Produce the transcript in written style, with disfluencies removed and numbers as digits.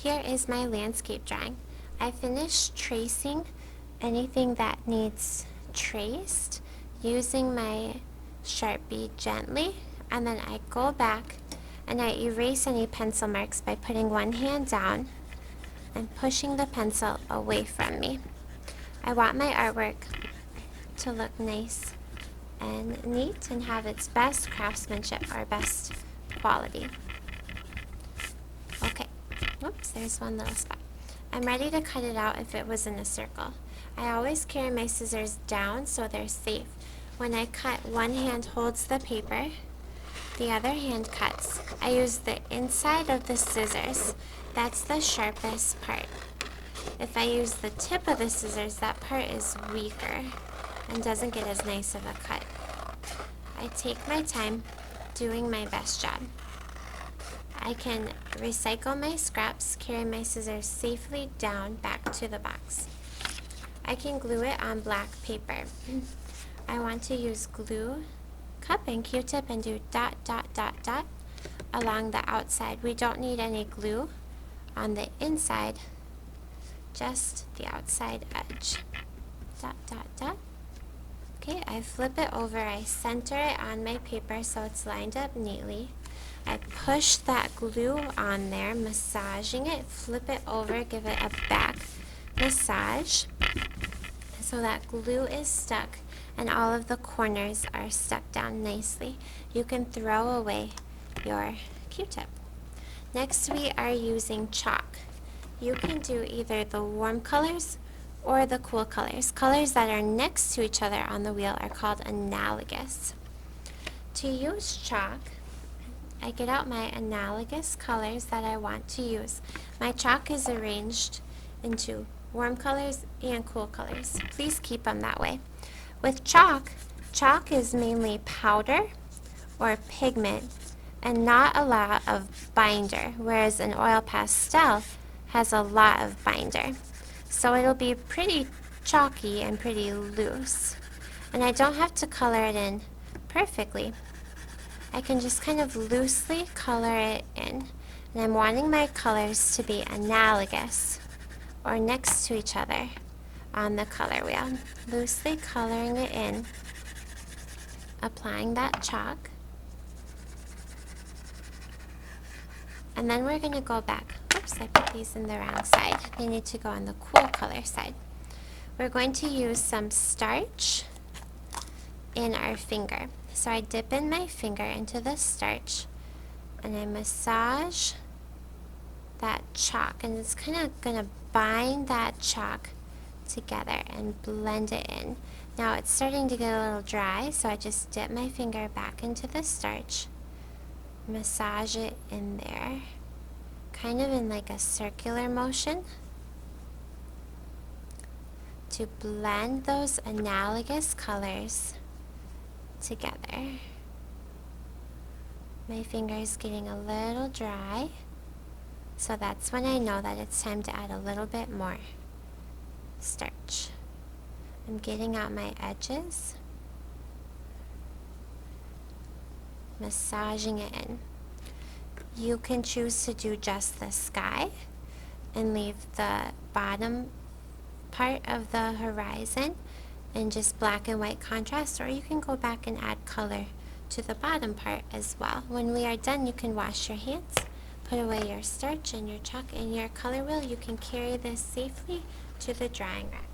Here is my landscape drawing. I finished tracing anything that needs traced using my Sharpie gently, and then I go back and I erase any pencil marks by putting one hand down and pushing the pencil away from me. I want my artwork to look nice and neat and have its best craftsmanship or best quality. Okay, whoops, there's one little spot. I'm ready to cut it out if it was in a circle. I always carry my scissors down so they're safe. When I cut, one hand holds the paper, the other hand cuts. I use the inside of the scissors. That's the sharpest part. If I use the tip of the scissors, that part is weaker and doesn't get as nice of a cut. I take my time doing my best job. I can recycle my scraps, carry my scissors safely down back to the box. I can glue it on black paper. I want to use glue, cup, and Q-tip and do dot, dot, dot, dot along the outside. We don't need any glue on the inside, just the outside edge. Dot, dot, dot. Okay, I flip it over. I center it on my paper so it's lined up neatly. I push that glue on there, massaging it, flip it over, give it a back massage so that glue is stuck and all of the corners are stuck down nicely. You can throw away your Q-tip. Next, we are using chalk. You can do either the warm colors or the cool colors. Colors that are next to each other on the wheel are called analogous. To use chalk, I get out my analogous colors that I want to use. My chalk is arranged into warm colors and cool colors. Please keep them that way. With chalk, chalk is mainly powder or pigment and not a lot of binder, whereas an oil pastel has a lot of binder. So it'll be pretty chalky and pretty loose. And I don't have to color it in perfectly. I can just kind of loosely color it in. And I'm wanting my colors to be analogous or next to each other on the color wheel. Loosely coloring it in, applying that chalk. And then we're going to go back. Oops, I put these in the wrong side. They need to go on the cool color side. We're going to use some starch in our finger. So I dip in my finger into the starch and I massage that chalk, and it's kind of going to bind that chalk together and blend it in. Now it's starting to get a little dry, so I just dip my finger back into the starch, massage it in there, kind of in like a circular motion to blend those analogous colors together. My finger is getting a little dry, so that's when I know that it's time to add a little bit more starch. I'm getting out my edges, massaging it in. You can choose to do just the sky and leave the bottom part of the horizon in just black and white contrast, or you can go back and add color to the bottom part as well. When we are done, you can wash your hands, put away your starch and your chalk and your color wheel. You can carry this safely to the drying rack.